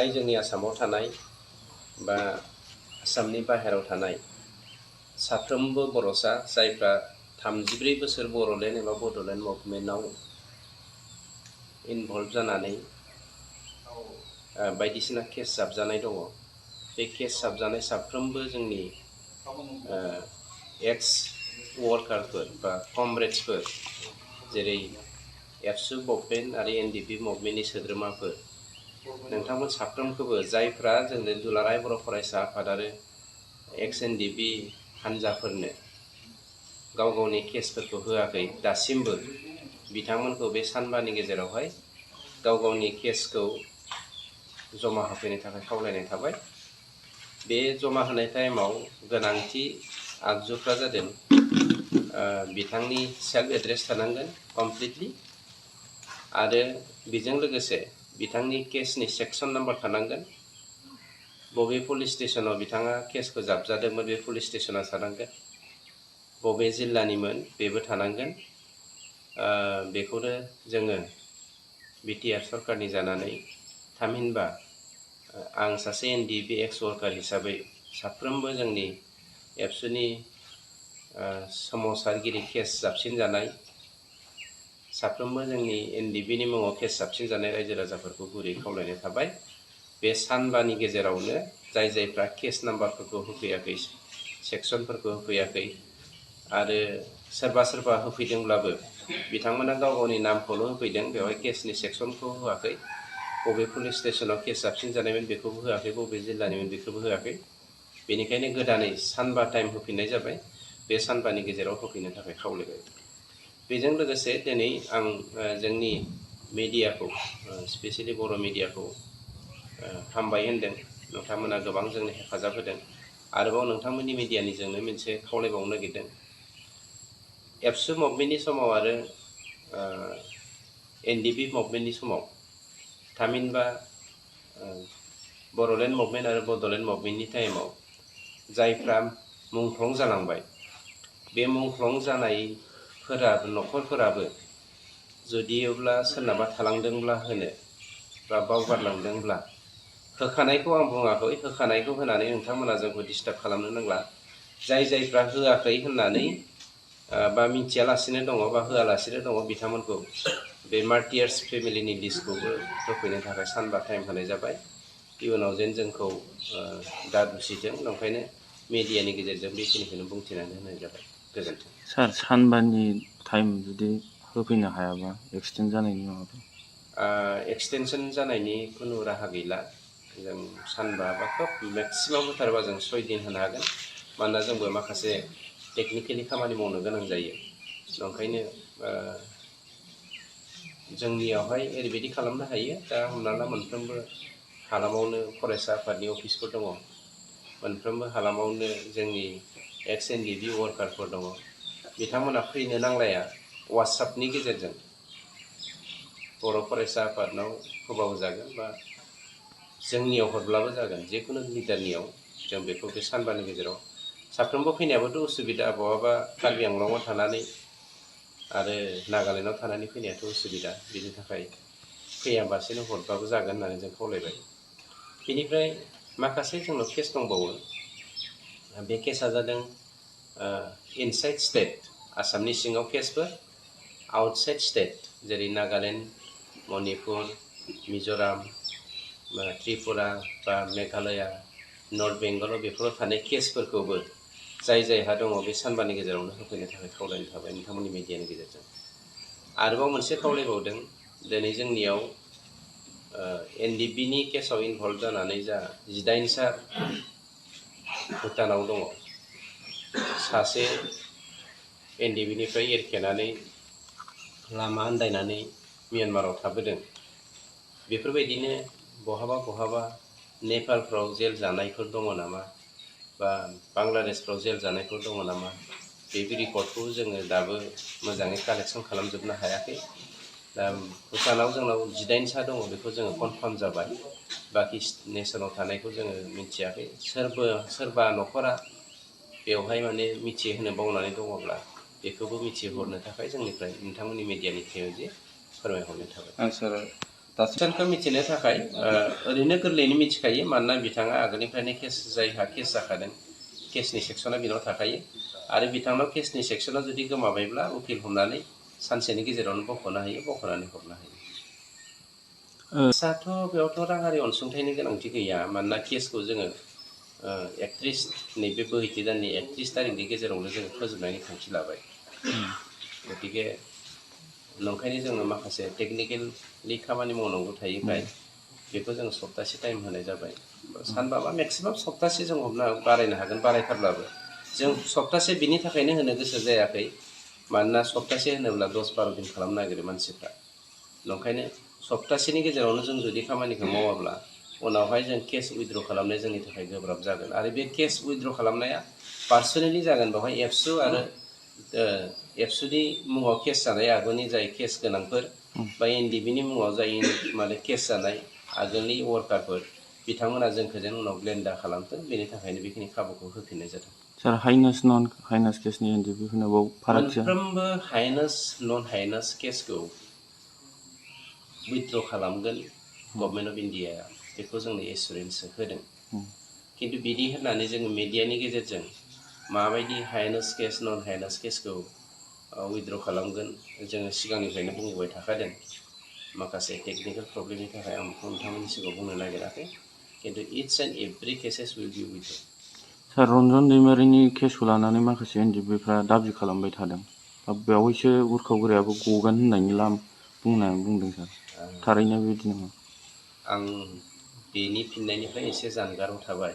जाय जोंनि आसामाव थानाय बा आसामनि बाहेरायाव थानाय साफ्रोमबो बर'सा जायफ्रा 33 बोसोर बर'लेण्ड एबा बड'लेण्ड मुभमेन्टआव इनभल्भ जानानै बायदिसिना केस जाबजानाय दङ। बे केस जाबजानाय साफ्रोमबो जोंनि एक्स वर्कारफोर बा कमरेड्सफोर जेरै एबसु मुभमेन्ट आरो एनडिपि मुभमेन्टनि सोद्रोमाफोर नोंथांमोन साफ्रोमखौबो जायफ्रा जोंनि दुलाराय बर' फरायसा आफाद आरो एक्स एनडिपि हान्जाफोरनो गाव गावनि केसफोरखौ होआखै दासिमबो बिथांमोनखौ बे सानबानि गेजेरावहाय गाव गावनि केसखौ जमा होफैनो थाखाय खावलायनाय थाबाय। बे जमा होनाय टाइमाव गोनांथि आगजुफ्रा जादों बिथांनि सेल्फ एड्रेस थानांगोन कमप्लिटलि आरो बेजों लोगोसे बिथांनि केसनि सेक्सन नाम्बार थानांगोन। बबे पुलिस स्टेसनाव बिथाङा केसखौ जाबजादोंमोन बे पुलिस स्टेसना थानांगोन। बबे जिल्लानिमोन बेबो थानांगोन। बेखौनो जोङो बिटिआर सरकारनि जानानै थामहिनबा आं सासे एनडिपि एक्स वर्कार हिसाबै साफ्रोमबो जोंनि एबसुनि सोमावसारगिरि केस जाबसिनजानाय साफ्रोमबो जोंनि एनडिपिनि मुङाव केस जाबसिनजानाय रायजो राजाफोरखौ गुरै खावलायनाय थाबाय। बे सानबानि गेजेरावनो जायफ्रा केस नाम्बारफोरखौ होफैयाखै सेक्सनफोरखौ होफैयाखै आरो सोरबा होफैदोंब्लाबो बिथांमोना गाव गावनि नामखौल' होफैदों, बेवहाय केसनि सेक्सनखौ होआखै। बबे पुलिस स्टेसनाव केस जाबसिनजानायमोन बेखौबो होआखै, बबे जिल्लानिमोन बेखौबो होआखै। बेनिखायनो गोदानै सानबा टाइम होफिननाय जाबाय। बे सानबानि गेजेराव होफैनो थाखाय खावलायबाय। बेजों लोगोसे दिनै आं जोंनि मिडियाखौ स्पेसियेलि बर' मिडियाखौ हामबाय होनदों। नोंथांमोना गोबां जोंनो हेफाजाब होदों। आरोबाव नोंथांमोननि मिडियानिजोंनो मोनसे खावलायबावनो नागिरदों। एबसु मुभमेन्टनि समाव आरो एनडिपि मुभमेन्टनि समाव थामहिनबा बर'लेण्ड मुभमेन्ट आरो बड'लेण्ड मुभमेन्टनि टाइमाव जायफ्रा मुंख्लं जालांबाय बे मुंख्लं जानायफोराबो न'खरफोराबो जुदियोब्ला सोरनाबा थालांदोंब्ला होनो बा बावगारलांदोंब्ला होखानायखौ आं बुङाखै, होखानायखौ होनानै नोंथांमोना जोंखौ डिस्टार्ब खालामनो नांला। जायफ्रा होआखै होननानै बा मिथियालासिनो दङ बा होआलासिनो दङ बिथांमोनखौ बे मार्टियार्स फेमिलिनि लिस्टखौबो होफैनो थाखाय सानबा टाइम होनाय जाबाय। इयुनाव जेन जोंखौ दा दुसिथों, ओंखायनो मिडियानि गेजेरजों बेखिनिखौनो बुंथिनानै होनाय जाबाय। गोजोन्थों। सार, सानबानि टाइम जुदि होफैनो हायाबा एक्सटेन्ड जानायनि माबाफोर? एक्सटेनसन जानायनि खुनु राहा गैला। जों सानबा बा खोब मेक्सिमाम होथारबा जों 6 दिन होनो हागोन। मानोना जोंबो माखासे टेकनिकेलि खामानि मावनो गोनां जायो। ओंखायनो जोंनियावहाय ओरैबायदि खालामनो हायो। दा हमना ला मोनफ्रोमबो हालामावनो फरायसा आफादनि अफिसफोर दङ। मोनफ्रोमबो हालामावनो जोंनि एक्स एनडिपि वर्कारफोर दङ। बिथांमोना फैनो नांलाया, वाट्सएपनि गेजेरजों बर' फरायसा आफादनाव होबाबो बा जोंनियाव हरब्लाबो जागोन। जिखुनु लिडारनियाव जों बेखौ बे सानबानि गेजेराव साफ्रोमबो फैनायाबोथ' उसुबिदा। बहाबा कार्बि आंलंआव थानानै आरो नागालेण्डआव थानानै फैनायाथ' उसुबिदा। बिनि थाखाय फैयाबासेनो हरबाबो जागोन होननानै जों खावलायबाय। बेनिफ्राय माखासे जोंनाव केस दंबावो। बे केसा जादों इनसाइड स्टेट, आसामनि सिङाव केसफोर, आउटसाइड स्टेट जेरै नागालेण्ड, मणिपुर, मिज'राम, त्रिपुरा बा मेघालया, नर्थ बेंगलाव बेफोराव थानाय केसफोरखौबो जायहा दङ बे सानबानि गेजेरावनो होफैनो थाखाय खावलायनाय थाबाय नोंथांमोननि मिडियानि गेजेरजों। आरोबाव मोनसे खावलायबावदों, दिनै जोंनियाव एनडिपिनि केसाव इनभल्भ जानानै जा 18सा भुटानाव दङ, सासे एनडिपिनिफ्राय एरखेनानै लामा आन्दायनानै म्यानमाराव थाबोदों। बेफोरबायदिनो बहाबा नेपालफ्राव जेल जानायफोर दङ नामा बा बांलादेशफ्राव जेल जानायफोर दङ नामा, बे रिपर्टखौ जोङो दाबो मोजाङै कालेक्सन खालामजोबनो हायाखै। दा भुटानाव जोंनाव 18सा दङ, बेखौ जोङो कनफार्म जाबाय। बाखि नेसनाव थानायखौ जोङो मिथियाखै। सोरबा न'खरा बेवहाय माने मिथिहोनो बावनानै दङब्ला बेखौबो मिथिहरनो थाखाय जोंनिफ्राय नोंथांमोननि मिडियानि थ्रुयै फोरमायहरनाय थाबाय। सार, दासिमखौ मिथिनो थाखाय ओरैनो गोरलैयैनो मिथिखायो मानोना बिथाङा आगोलनिफ्रायनो जायहा केस जाखादों केसनि सेक्सना बिनाव थाखायो आरो बिथांनाव केसनि सेक्सना जुदि गोमाबायब्ला उकिल हमनानै सानसेनि गेजेरावनो बख'नो हायो बख'नानै हरनो हायो। केसआथ' बेयावथ' राङारि अनसुंथाइनि गोनांथि गैया मानोना केसखौ जोङो 31 नैबे बोहैथि दाननि 31 थारिखनि गेजेरावनो जोङो फोजोबनायनि थांखि लाबाय। गतिके नंखायनो जोङो माखासे टेकनिकेलि खामानि मावनांगौ थायोखाय बेखौ जों सप्तासे टाइम होनाय जाबाय। सानबाबा मेक्सिमाम सप्तासे जों हमना बारायनो हागोन बारायथारब्लाबो जों सप्तासे बिनि थाखायनो होनो गोसो जायाखै मानोना सप्तासे होनोब्ला 10-12 दिन खालामनो नागिरो मानसिफ्रा। नंखायनो सप्तासेनि गेजेरावनो जों जुदि खामानिखौ मावाब्ला उनावहाय जों केस उइथड्र खालामनाया जोंनि थाखाय गोब्राब जागोन आरो बे केस उइथड्र खालामनाया पार्सनेलि जागोन बेवहाय एबसु आरो एबसुनि मुङाव केस जानाय आगोलनि जाय केस गोनांफोर बा एनडिबिनि मुङाव जाय माने केस जानाय आगोलनि वार्कारफोर बिथांमोना जोंखौ जेन उनाव ब्लेम दा खालामथों बेनि थाखायनो बेखिनि खाबुखौ होफिननाय जादों। सार हाइनेस नन हाइनेस केसनि एनडिबि होनोबाव फारागथिया मोनफ्रोमबो हाइनेस नन हाइनेस केसखौ उइथड्र खालामगोन गभर्नमेन्ट अफ इन्डियाया बेखौ जोंनो एसुरेन्स होदों। खिन्थु बिदि होननानै जोङो मिडियानि गेजेरजों माबायदि हाइनेस केस नन हाइनेस केसखौ उइथड्र खालामगोन जोङो सिगांनिफ्रायनो बुंबोबाय थाखादों। माखासे टेकनिकेल प्रब्लेमनि थाखाय आं बेखौ नोंथांमोननि सिगाङाव बुंनो नागिराखै खिन्थु it's and every cases will be withdraw. Sir Ranjan दैमारिनि केसखौ लानानै माखासे एनडिबिफ्रा दाबि खालामबाय थादों। दा बेवहायसो उरखावग्रायाबो गगोन होननायनि बुंदों सार थारैनो बेबायदि नामा? आं बेनि फिननायनिफ्राय एसे जानगाराव थाबाय